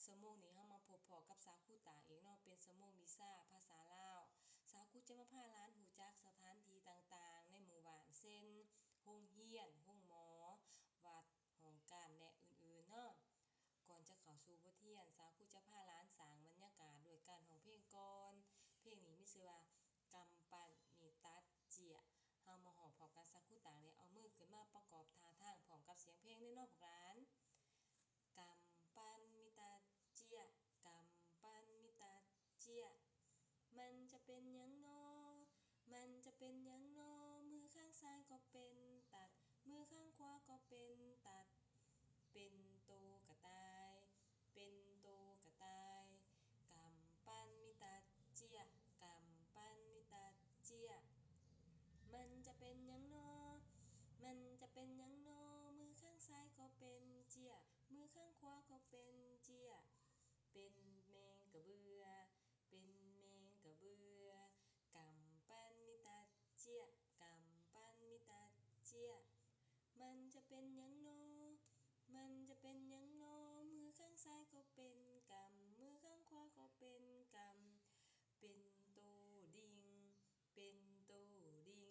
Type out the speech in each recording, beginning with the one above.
สมมุตินี้เฮามาพบพ้อกับสาวคู่ตาเองเนาะเป็นสมมุติวิชาภาษาลาวสาวคู่จะมาพาหลานรู้จักสถานที่ต่างๆในหมู่บ้านเช่นโรงเรียนโรงหมอวัดห้องการและอื่นๆเนาะก่อนจะเข้าสู่บทเรียนสาวคู่จะพาหลานสร้างบรรยากาศด้วยการร้องเพลงก่อนเพลงนี้มีชื่อว่ากำปั้นมีตัดเจียเฮามาร้องพร้อมกันสาวคู่ตาเลยเอามือขึ้นมาประกอบท่าทางพร้อมกับเสียงเพลงเนาะพวกหลานกำปั้นมีตาเจียกำปั้นมีตาเจียมันจะเป็นหยังน้อมันจะเป็นหยังน้อมือข้างซ้ายก็เป็นตัดมือข้างขวาก็เป็นตัดเป็นโตกระต่ายเป็นโตกระต่ายกำปั้นมีตาเจียกำปั้นมีตาเจียมันจะเป็นหยังน้อมันจะเป็นหยังน้อมือข้างซ้ายก็เป็นเจียมือข้างขวาก็เป็นเจียเป็นแมงกระเบือเป็นแมงกระเบือกำปั้นมีตาเจียกำปั้นมีตาเจียมันจะเป็นหยังน้อมันจะเป็นหยังน้อมือข้างซ้ายก็เป็นกำมือข้างขวาก็เป็นกำเป็นโตดิงเป็นโตดิง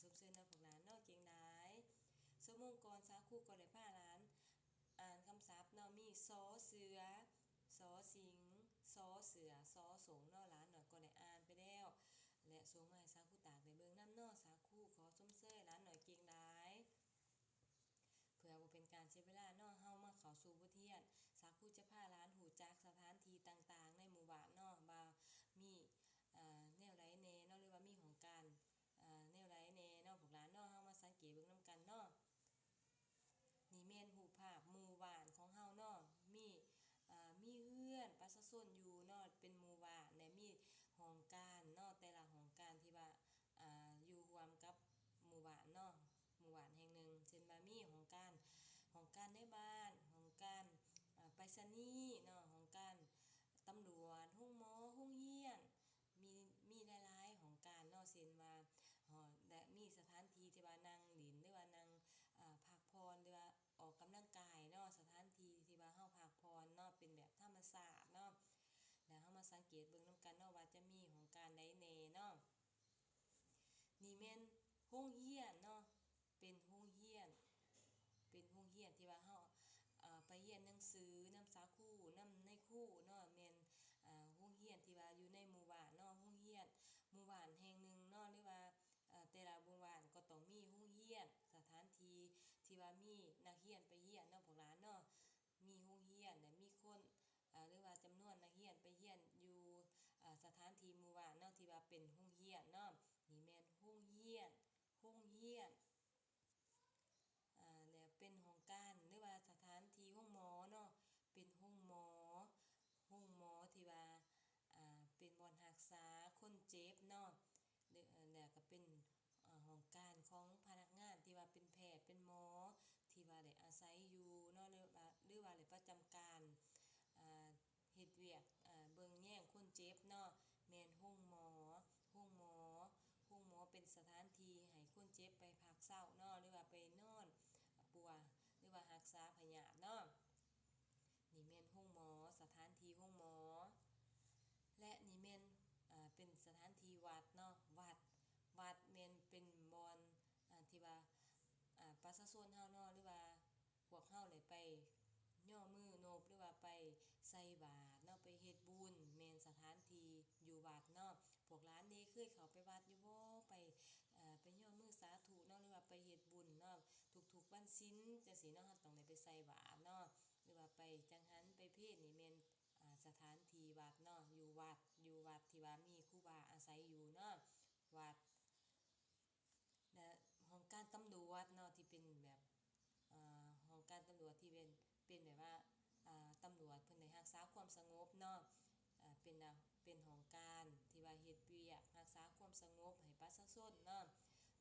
สมเสริญนะพวกหลานเนาะเก่งหลายสมมุติก่อนสาวครูก็ได้พาหลานอ่านคำศัพท์เนาะมีสอเสือสอสิงสอเสือสอสงเนาะหลานหน่อยก็ได้อ่านไปแล้วและส่งมาให้สาวครูตากได้เบิ่งนำเนาะสาวครูขอชมเชยหลานหน่อยเก่งหลายเพื่อบ่เป็นการเสียเวลาเนาะเฮามาเข้าสู่บทเรียนสาวครูจะพาหลานรู้จักสถานที่ต่างๆในหมู่บ้านเนาะว่ามีแนวใดแน่เนาะหรือว่ามีของการแนวใดแน่เนาะพวกหลานเนาะเฮามาสังเกตเบิ่งนำกันเนาะนี่แม่นรูปภาพหมู่บ้านของเฮาเนาะมีเรือนประชาชนอยู่เนาะเป็นหมู่บ้านและมีห้องการเนาะแต่ละห้องการที่ว่าอยู่รวมกับหมู่บ้านเนาะหมู่บ้านแห่งหนึ่งเช่นว่ามีห้องการในบ้านห้องการไปรษณีย์เนาะห้องการตำรวจโรงหมอโรงเรียนมีหลายๆห้องการเนาะเช่นว่าและมีสถานที่ที่ว่านั่งเล่นหรือว่านั่งพักผ่อนหรือว่าออกกำลังกายเนาะสถานที่ที่ว่าเฮาพักผ่อนเนาะเป็นแบบธรรมชาติเนาะแล้วเฮามาสังเกตเบิ่งนำกันเนาะว่าจะมีห้องการใดแน่เนาะนี่แม่นโรงเรียนเนาะเป็นโรงเรียนที่ว่าเฮาไปเรียนหนังสือนำสาคูนำในครูเนาะแม่นโรงเรียนที่ว่าอยู่ในหมู่บ้านเนาะโรงเรียนหมู่บ้านแห่งหนึ่งเนาะหรือว่าแต่ละหมู่บ้านก็ต้องมีโรงเรียนสถานที่ที่ว่ามีนักเรียนไปเรียนเนาะพวกหลานเนาะมีโรงเรียนและมีคนหรือว่าจำนวนนักเรียนไปเรียนอยู่สถานที่หมู่บ้านเนาะที่ว่าเป็นโรงเรียนเนาะนี่แม่นโรงเรียนแล้วเป็นห้องการหรือว่าสถานที่ห้องหมอเนาะเป็นห้องหมอที่ว่าเป็นบ่อนรักษาคนเจ็บเนาะแล้วก็เป็นห้องการของพนักงานที่ว่าเป็นแพทย์เป็นหมอที่ว่าได้อาศัยอยู่เนาะหรือว่าได้ประจำการเฮ็ดเวียกเบิ่งแย่งคนเจ็บเนาะแม่นห้องหมอเป็นสถานที่ให้คนเจ็บไปพักเช้าเนาะหรือว่าไปนอนปัวหรือว่ารักษาพยาธิเนาะนี่แม่นห้องหมอสถานที่ห้องหมอและนี่แม่นเป็นสถานที่วัดเนาะวัดแม่นเป็นบ่อนที่ว่าประชาชนเฮาเนาะหรือว่าพวกเฮาได้ไปย่อมือนบหรือว่าไปใส่บาตรเนาะไปเฮ็ดบุญแม่นสถานที่อยู่วัดเนาะพวกหลานนี่เคยเข้าไปวัดอยู่บ่ไปย่อมือสาธุเนาะหรือว่าไปเฮ็ดบุญเนาะทุกๆวันศีลจังซี่เนาะเฮาต้องได้ไปใส่บาตรเนาะหรือว่าไปจังหันไปเพศนี่แม่นสถานที่วัดเนาะอยู่วัดที่ว่ามีครูบาอาศัยอยู่เนาะวัดและห้องการตำรวจเนาะที่เป็นแบบห้องการตำรวจที่เป็นแบบว่าตำรวจเพิ่นได้รักษาความสงบเนาะเป็นห้องการที่ว่าเฮ็ดเวียกรักษาความสงบให้ประชาชนเนาะ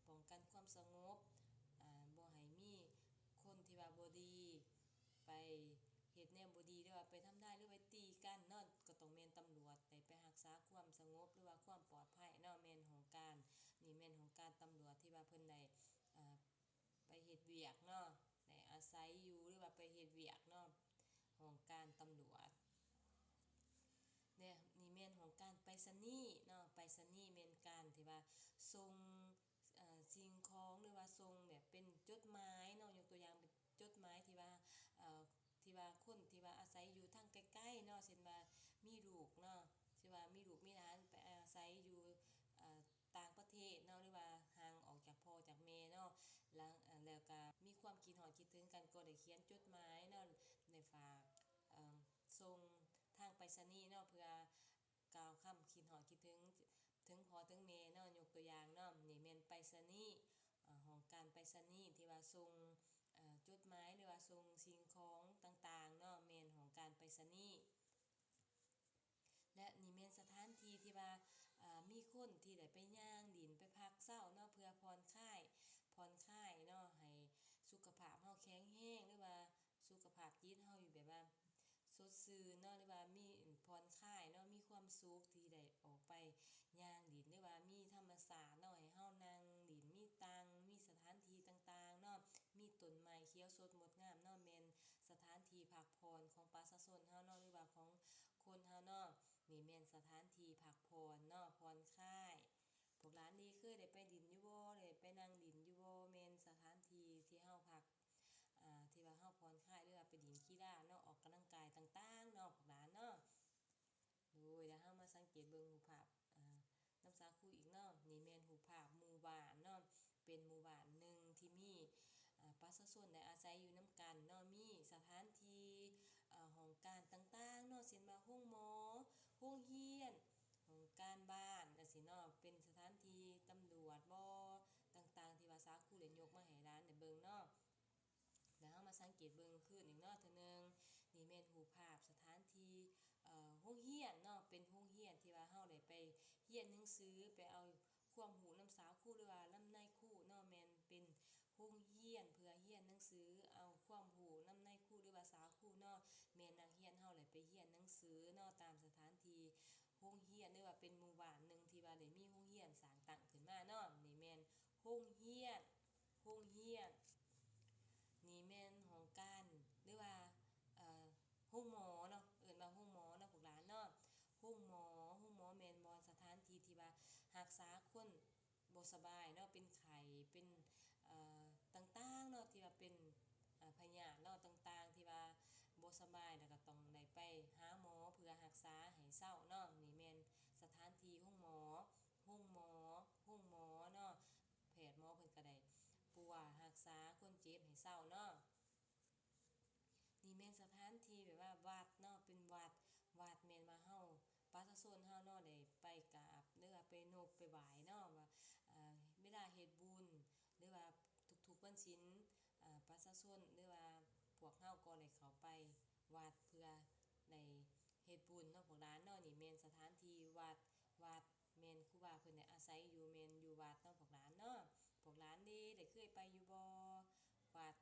ป้องกันความสงบบ่ให้มีคนที่ว่าบ่ดีไปเฮ็ดแนวบ่ดีหรือว่าไปทำร้ายหรือไปตีกันเนาะก็ต้องแม่นตำรวจได้ไปรักษาความสงบหรือว่าความปลอดภัยเนาะแม่นห้องการนี่แม่นห้องการตำรวจที่ว่าเพิ่นได้ไปเฮ็ดเวียกเนาะได้อาศัยอยู่หรือว่าไปเฮ็ดเวียกเนาะ ของการตำรวจเนี่ยนี่แม่นของการไปรษณีย์เนาะไปรษณีย์แม่นการที่ว่าส่งสิ่งของหรือว่าส่งแบบเป็นจดหมายเนาะยกตัวอย่างเป็นจดหมายที่ว่าเอ่อที่ว่าคนที่ว่าอาศัยอยู่ทางใกล้ๆเนาะเช่นว่ามีลูกเนาะที่ว่ามีลูกมีหลานไปอาศัยอยู่เอ่อต่างประเทศเนาะหรือว่าห่างออกจากพ่อจากแม่เนาะแล้วก็มีความคิดฮอดคิดถึงกันก็ได้เขียนจดหมายเนาะได้ฝากส่งทางไปรษณีย์เนาะเพื่อกล่าวคำคิดฮอดคิดถึงพ่อถึงแม่เนาะยกตัวอย่างเนาะนี่แม่นไปรษณีย์ของการไปรษณีย์ที่ว่าส่งจดหมายหรือว่าส่งสิ่งของต่างๆเนาะแม่นของการไปรษณีย์และนี่แม่นสถานที่ที่ว่ามีคนที่ได้ไปย่างดินไปพักเศร้าเนาะเพื่อผ่อนคลายเนาะให้สุขภาพเฮาแข็งแรงหรือว่าสุขภาพจิตเฮาอยู่แบบว่าสดชื่นเนาะหรือว่ามีผ่อนคลายเนาะมีความสุขที่ได้ออกไปย่างดินหรือว่ามีธรรมศาสตร์เนาะให้เฮานั่งดินมีตังมีสถานที่ต่างๆเนาะมีต้นไม้เขียวสดงดงามเนาะแม่นสถานที่พักผ่อนของประชาชนเฮาเนาะหรือว่าของคนเฮาเนาะนี่แม่นสถานที่พักผ่อนเนาะผ่อนคลายพวกหลานนี่เคยได้ไปดินอยู่บ่ได้ไปนั่งดินอยู่บ่แม่นสถานที่ที่เฮาพักที่ว่าเฮาผ่อนคลายหรือว่าไปดินกีฬาเนาะออกกำลังกายต่างๆเนาะพวกหลานเนาะโดยแล้วเฮามาสังเกตเบิ่งรูปภาพน้ำสาคูอีกเนาะนี่แม่นรูปภาพหมู่บ้านเนาะเป็นหมู่บ้านหนึ่งที่มีประชาชนได้อาศัยอยู่นำกันเนาะมีสถานที่ของการต่างๆเนาะเช่นว่าโรงหมอโรงเรียนของการบ้านจังซี่เนาะเป็นสถานที่ตำรวจบ่ต่างๆที่ว่าสาคูได้ยกมาให้หลานได้เบิ่งเนาะแล้วเฮามาสังเกตเบิ่งคืนอีกเนาะเทื่อนึงนี่แม่นรูปภาพสถานที่โรงเรียนเนาะเป็นโรงเรียนที่ว่าเฮาได้ไปเรียนหนังสือไปเอาความรู้นำสาวครูหรือว่านำนายครูเนาะแม่นเป็นโรงเรียนเพื่อเรียนหนังสือเอาความรู้นำนายครูหรือว่าสาวครูเนาะแม่นนักเรียนเฮาได้ไปเรียนหนังสือเนาะตามสถานที่โรงเรียนหรือว่าเป็นหมู่บ้านหนึ่งที่ว่าได้มีโรงเรียนสร้างตั้งขึ้นมาเนาะนี่แม่นโรงเรียนโรงเรียน นี่แม่นของการหรือว่าเอ่อห้องหมอเนาะเอิ้นว่าห้องหมอเนาะพวกหลานเนาะห้องหมอแม่นบ่สถานที่ที่ว่ารักษาคนบ่สบายเนาะเป็นไข้เป็นเอ่อต่างๆเนาะที่ว่าเป็นพยาธิเนาะต่างๆที่ว่าบ่สบายแล้วก็ต้องได้ไปหาหมอเพื่อรักษาให้เซาเนาะนี่แม่นสถานที่ห้องหมอห้องหมอห้องหมอเนาะแพทย์หมอเพิ่นก็ได้ปัวรักษาคนเจ็บให้เศร้าเนาะนี่แม่นสถานที่แบบว่าวัดเนาะเป็นวัดแม่นมาเฮาประชาชนเฮาเนาะได้ไปกราบหรือว่าไปนบไปไหว้เนาะว่าเวลาเฮ็ดบุญหรือว่าทุกๆวันศีลประชาชนหรือว่าพวกเฮาก็ได้เข้าไปวัดเพื่อได้เฮ็ดบุญเนาะพวกหลานเนาะนี่แม่นสถานที่วัดแม่นครูบาเพิ่นได้อาศัยอยู่แม่นอยู่วัดเนาะพวกหลานเนาะพวกหลานนี่ได้เคยไปอยู่บ่วัด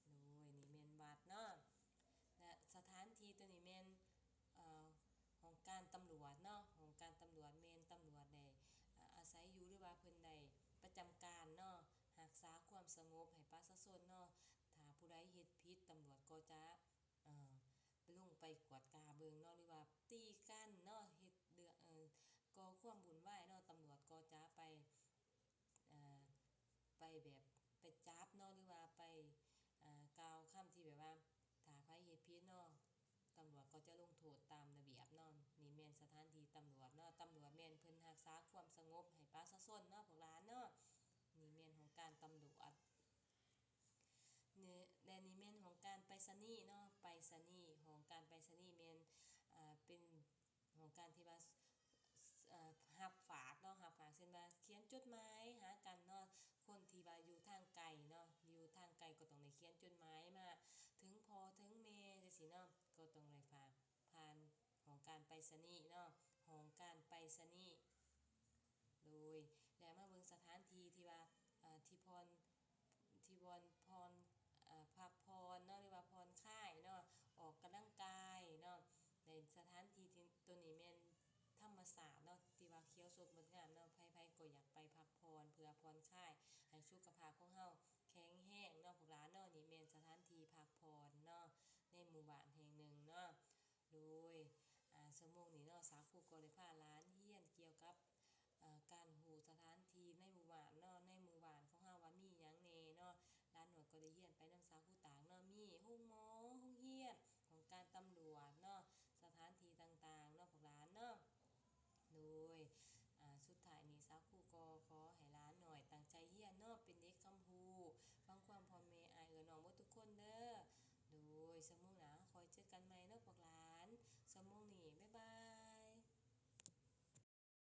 โดยนี่แม่นวัดเนาะและสถานที่ตัวนี้แม่นของการตำรวจเนาะของการตำรวจแม่นตำรวจได้อาศัยอยู่หรือว่าเพิ่นได้ประจำการเนาะรักษาความสงบให้ประชาชนเนาะถ้าผู้ใดเฮ็ดผิดตำรวจก็จะเอ่อลงไปกวดกาเบิ่งเนาะหรือว่าตีกันเนาะเฮ็ดเดือก่อความวุ่นวายเนาะตำรวจก็จะไปเอ่อไปแบบไปจับเนาะหรือว่าไปกล่าวคำที่แบบว่าถ้าใครเฮ็ดผิดเนาะตำรวจก็จะลงโทษตามระเบียบเนาะนี่แม่นสถานที่ตำรวจเนาะตำรวจแม่นเพิ่นรักษาความสงบให้ประชาชนเนาะพวกหลานเนาะนี่แม่นของการตำรวจเนี่ยและนี่แม่นของการไปรษณีย์เนาะไปรษณีย์ของการไปรษณีย์แม่นเป็นของการที่ว่ารับฝากเนาะรับฝากเช่นว่าเขียนจดหมายหากันเนาะคนที่ว่าอยู่ทางไกลเนาะอยู่ทางไกลก็ต้องได้เขียนจดหมายมาถึงพ่อถึงแม่จังซี่เนาะก็ต้องได้ฝากผ่านของการไปรษณีย์เนาะของการไปรษณีย์โดยแล้วมาเบิ่งสถานที่ที่ว่าที่พรที่บอนพรพักพรเนาะหรือว่าพรค่ายเนาะออกกำลังกายเนาะในสถานที่ที่ตัวนี้แม่นธรรมศาสตร์เนาะที่ว่าเขียวสดงดงามเนาะไผๆก็อยากไปพักพรเพื่อพรค่ายให้สุขภาพของเฮาแข็งแรงเนาะพวกหลานเนาะนี่แม่นสถานที่พักพรเนาะในหมู่บ้านแห่ โดยชั่วโมงนี้เนาะสาวครูก็ได้พาหลานเรียนเกี่ยวกับการฮู้สถานที่ในหมู่บ้านเนาะในหมู่บ้านของเฮาว่ามีหยังแหน่เนาะหลานน้อยก็ได้เรียนไปนำสาวครูตากเนาะมีโรงหมอโรงเรียนของการตำรวจเนาะสถานที่ต่างๆเนาะพวกหลานเนาะโดยสุดท้ายนี้สาวครูก็ขอให้หลานหน่อยตั้งใจเรียนเนาะเป็นเด็กคำฮูฟังความพ่อแม่อ้ายเอื้อน้องเบิดทุกคนเด้อโดยชั่วโมงหน้าคอยเจอกันใหม่เนาะพวกหลานชั่วโมงนี้บ๊ายบา